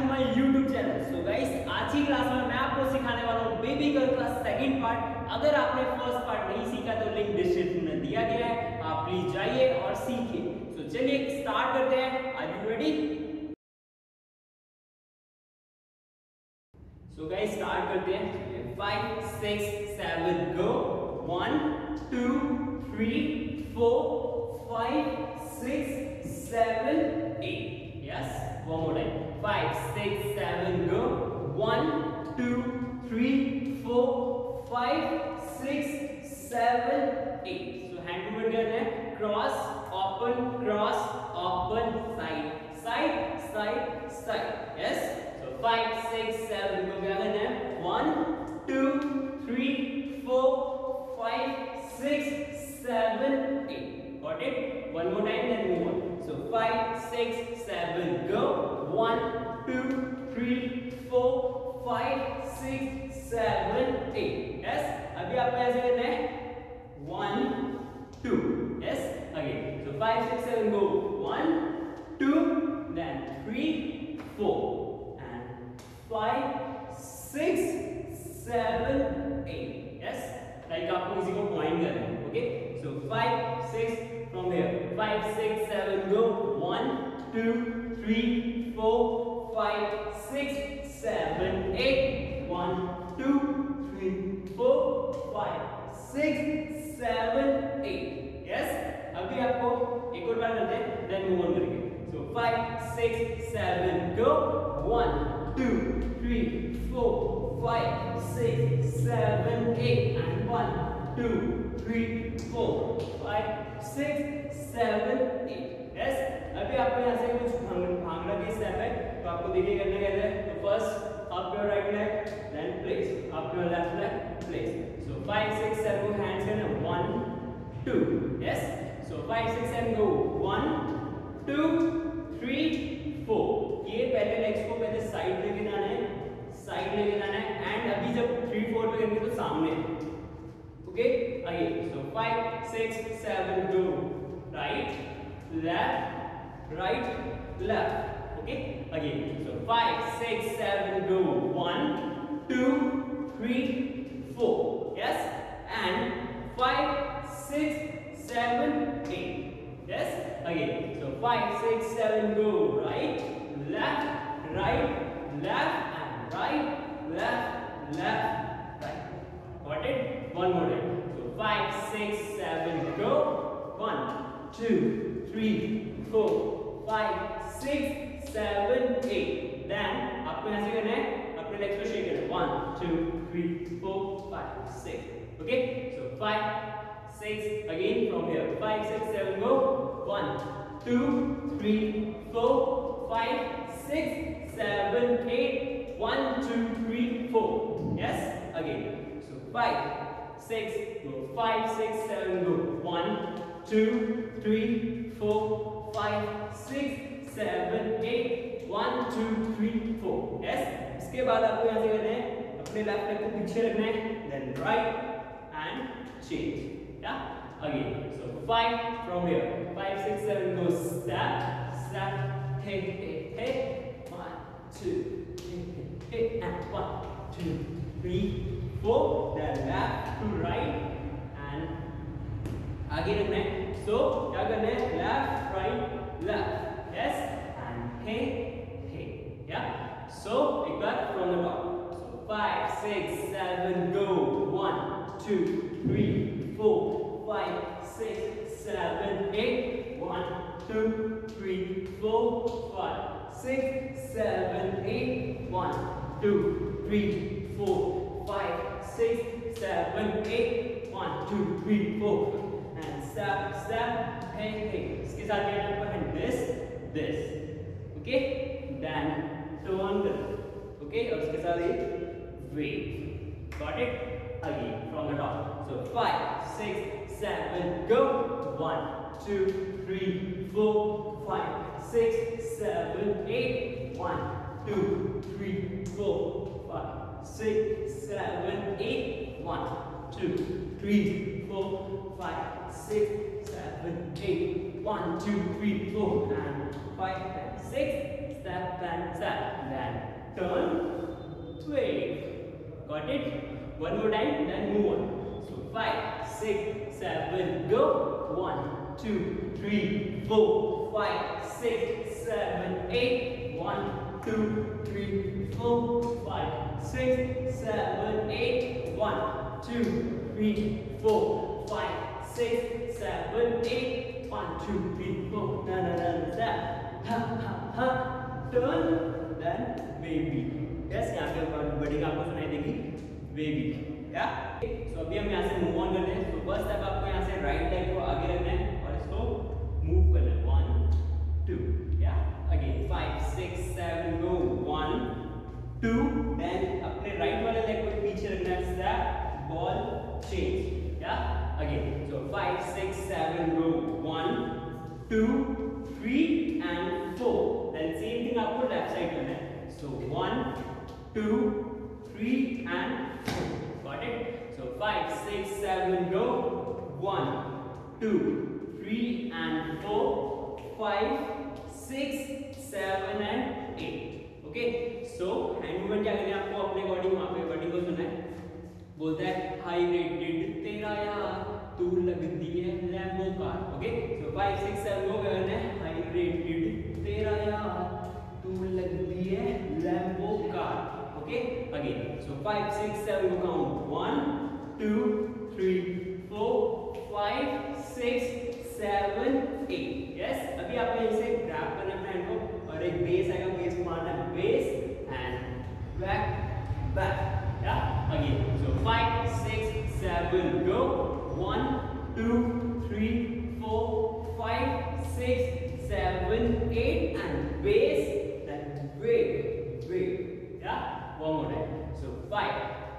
To my YouTube channel. So guys, आज की class में मैं आपको सिखाने वाला हूँ बेबी गर्ल का सेकंड पार्ट। अगर आपने फर्स्ट पार्ट नहीं सीखा तो लिंक डिस्क्रिप्शन में दिया गया है, आप प्लीज जाइए और सीखिए। सो चलिए स्टार्ट करते हैं। Are you ready? So guys, start करते हैं। 5 6 7 go. 1 2 3 4 5 6 7 8। Yes, one more time. 5 6 7 go. 1 2 3 4 5 6 7 8. So hand movement करते हैं। Cross open side side side side. Yes, so 5 6 7 को क्या करना है? 1 2 3 4 5 6 7 8. Got it? One more time, then move on. So 5 6 7 go. 1 2 3 4 5 6 7 8. Yes, अभी आपको ऐसे करना है 1 2. Yes, again. So 5 6 7 go. 1 2 then 3 4 and 5 6 7 8. Yes, like आपको किसी को पॉइंट करना है. Okay, so 5 6 from here. 5 6 7 go. 1 2 3 4 5 6 7 8. 1 2 3 4 5 6 7 8. Yes, अभी आपको एक और बार करते हैं, then move on करेंगे. So 5 6 7 go. 1 2 3 4 5 6 7 8 and 1 2 3 4 5 6 7 8. Yes, अभी आपको यहाँ से कुछ भांगड़ा के स्टेप है, तो आपको देखिए करने कैसे है. तो first up your right leg, then place, up your left leg, place. So 5 6 7 को हैंड्स करना 1 2. Yes, so 5 6 7 go. 1 2 3 4. ये पहले लेग्स को पहले साइड लेके जाना है, साइड लेके जाना है. एंड अभी जब 3 4 पे करेंगे तो सामने. Okay, again. So 5 6 7 go. Right left right left. Okay, again. So 5 6 7 go. 1 2 3 4. Yes, and 5 6 7 8. Yes, again. So 5 6 7 go. Right left left and right left right. Got it? One more time. So 5 6 7 go. 1 2 3 4 5 6 7 8. Then आपको यहाँ से करना है, अपने legs को shake करना है. 1 2 3 4 5 6. Okay, so 5 6 again from here. 5 6 7 go. 1 2 3 4 5 6 7 8. 1 2 3 4. Yes, again. So 5 6 go. 5 6 7 go. 1 2 3 4 5 6 7 8. 1 2 3 4. Yes, इसके बाद आपको यहाँ से करना है, अपने लेफ्ट लेग को पीछे रखना है, then right and change. Yeah, again. So 5 from here. 5 6 7 go. Step step hey hey hey. 1 2 hey hey and 1 2 3 4. Then left to right and आगे रखना है. So क्या करना है? Left right left. Yes, and hey hey. Yeah, so एक बार from the top. So 5 6 7 go. 1 2 3 4 5 6 7 8. 1 2 3 4 5 6 7 8. 1 2 3 4 5 6 7 8. 1 2 3 4 and step hey hey. इसके साथ क्या करना है? this. Okay, then turn. Okay, और इसके साथ एक wave. Got it? Again from the top. So 5 6 7 go. 1 2 3 4 5 6 7 8. 1 2 3 4 5 6 7 8. 1 2 3 4 5 6 7 8. 1 2 3 4 and 5 and 6 step and step, then turn, wave. Got it? One more time, then move on. So 5, 6, 7, go. 1, 2, 3, 4, 5, 6, 7, 8. 1, 2, 3, 4, 5, 6, 7, 8. 1, 2, 3, 4, 5, 6, 7, 8. 1, 2, 3, 4. Na na na na. Step. Ha ha ha. Turn, then wavy. Yes, यहाँ पे बड़ी आपको सुनाई देगी wavy. क्या? So अभी हम यहाँ से move on करते हैं. So first step आपको यहाँ से right leg को आगे रखना है और इसको move करना है. 1, 2. Yeah. Again 5, 6, 7. Go. 1, 2. Then अपने right वाले leg को पीछे रखना है. Step, ball, change. Yeah. Again. So 5, 6, 7. Go. 1, 2, 3 and 4. Then same thing आपको left side करना है. So 1, 2, 3 and 4. Got it? So 5, 6, 7, go. 1, 2, 3 and 4. 5, 6, 7 and 8. Okay? So hand movement क्या करें आपको अपने बॉडी वहाँ पे बॉडी को सुना है. बोलता है हाई रेटेड तेरा यार तू लगती है Lambo car. Okay? So 5, 6, 7 go करना है. हाई रेटेड तेरा यार तू लगती है Lambo car. Okay? Again. So 5, 6, 7 go count. 1, 2, 3, 4, 5, 6, 7, 8. Yes? अभी आपने इसे ग्रैब करना है हैंड को और एक बेस आएगा. बेस को मारना है. Base and back back. Yeah? Again. So 5, 6, 7 go. 1, 2, 3, 4, 5, 6, 7, 8 and base. Then wave, wave. Yeah? One more time. So 5,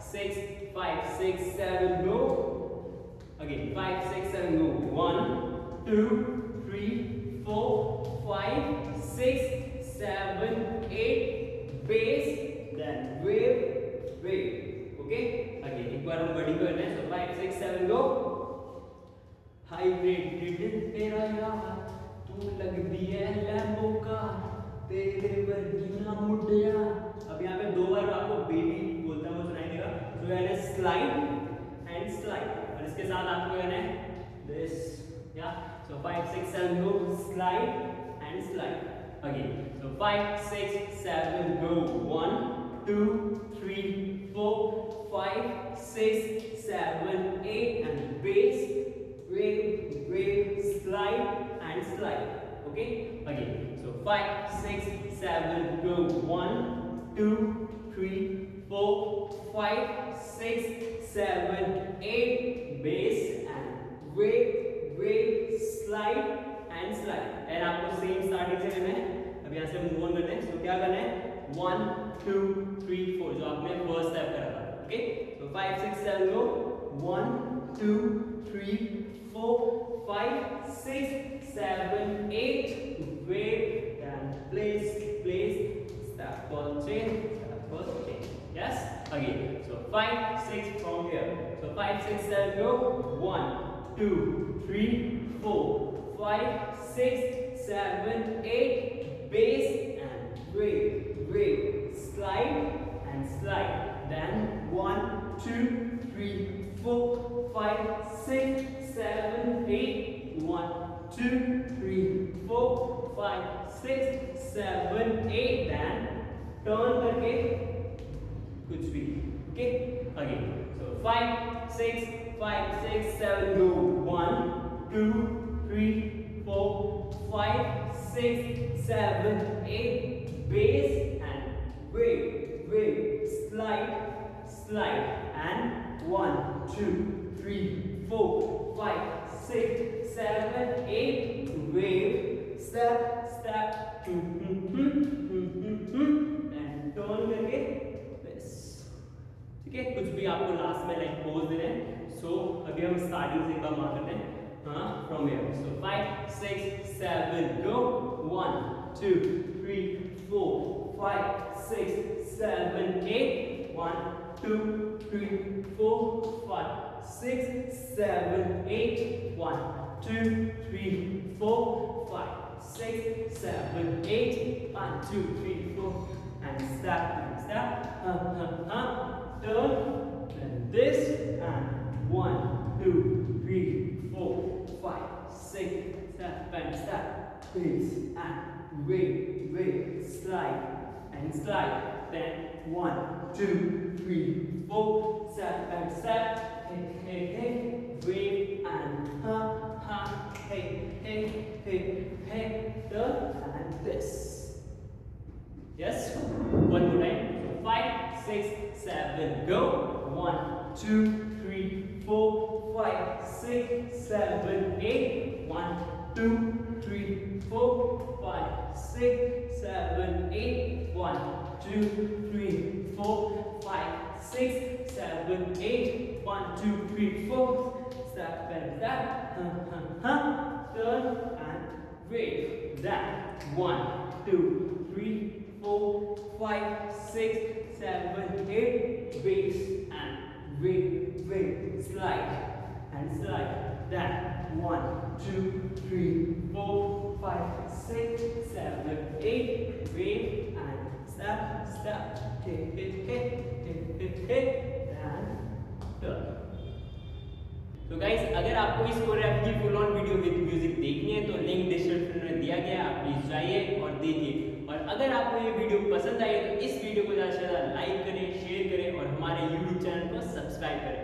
6, 5, 6, 7, go. Again 5, 6, 7, go. 1, 2, 3, 4, 5, 6, 7, 8. Base. Then wave, wave. Okay? Again एक बार हम बड़ी को करना है. So 5, 6, 7, go. हाई रेटेड तेरा यार तू लगती है लैम्बो कार तेरे वर्गी ना मुड़िया. अब यहाँ पे 2 बार आपको बेबी बोलता है वो सुनाई देगा. तो यानी स्लाइड एंड स्लाइड और इसके साथ आपको कहना है दिस. या सो 5, 6, 7 go. Slide and slide. Again. So 5, 6, 7 go. 1, 2, 3, 4, 5, 6, 7, 8 and base, wave, wave, slide and slide. Okay? Again. So 5, 6, 7, go. 1, 2, 3, 4, 5, 6, 7, 8. Base and wave, wave, slide and slide. And आपको सेम स्टार्टिंग से करना है. अब यहाँ से मूव ऑन करते हैं. तो क्या करना है? 1, 2, 3, 4 जो आपने फर्स्ट स्टेप करा था. ओके? तो 5, 6, 7 go. 1, 2, 3, 4, 5, 6, 7, 8. Wave and place, place. Step ball change. Step ball change. Yes? Again. So 5, 6 from here. So 5, 6, 7 go. 1, 2, 3, 4, 5, 6, 7, 8. Base and wave, wave, slide and slide. Then 1, 2, 3, 4, 5, 6, 7, 8. 1, 2, 3, 4, 5, 6, 7, 8. Then turn करके कुछ भी. Okay? Again. So 5, 6, 5, 6, 7 go. 1, 2, 3, 4, 5, 6, 7, 8. Base and wave, wave, slide, slide. And 1, 2, 3, 4, 5, 6, 7, 8. Wave, step, step. And turn करके this. ठीक है? कुछ भी आपको last में लाइक पोज देना है. So अभी हम स्टार्टिंग से कम आ करते हैं. From here. So 5, 6, 7 go. 1, 2, 3, 4, 5, 6, 7, 8. 1, 2, 3, 4, 5, 6, 7, 8. 1, 2, 3, 4, 5, 6, 7, 8. 1, 2, 3, 4. And step. Turn. And this. And 1, 2, 3, 4, 5, 6. Step and step. Raise and raise. Slide and slide. Then 1, 2, 3, 4. Step and step. Hey. Wave and hey. Turn and this. Yes. One more time. So 5, 6, 7. Go. 1, 2, 3, 4, 5, 6, 7, 8. 1, 2, 3, 4, 5, 6, 7, 8. 1, 2, 3, 4, 5, 6, 7, 8. 1, 2, 3, 4. Step and step. Turn and wave. That 1, 2, 3, 4, 5, 6, 7, 8. Raise and wave. Slide and slide. That 1, 2, 3, 4, 5, 6, 7, 8. Wave and step. Hit and turn. तो guys, अगर आपको इस choreography की full on video with music देखनी है तो link description में दिया गया है, आप प्लीज जाइए और देखिए। और अगर आपको ये वीडियो पसंद आई है तो इस वीडियो को ज़्यादा से ज़्यादा लाइक करें, शेयर करें और हमारे यूट्यूब चैनल को सब्सक्राइब करें।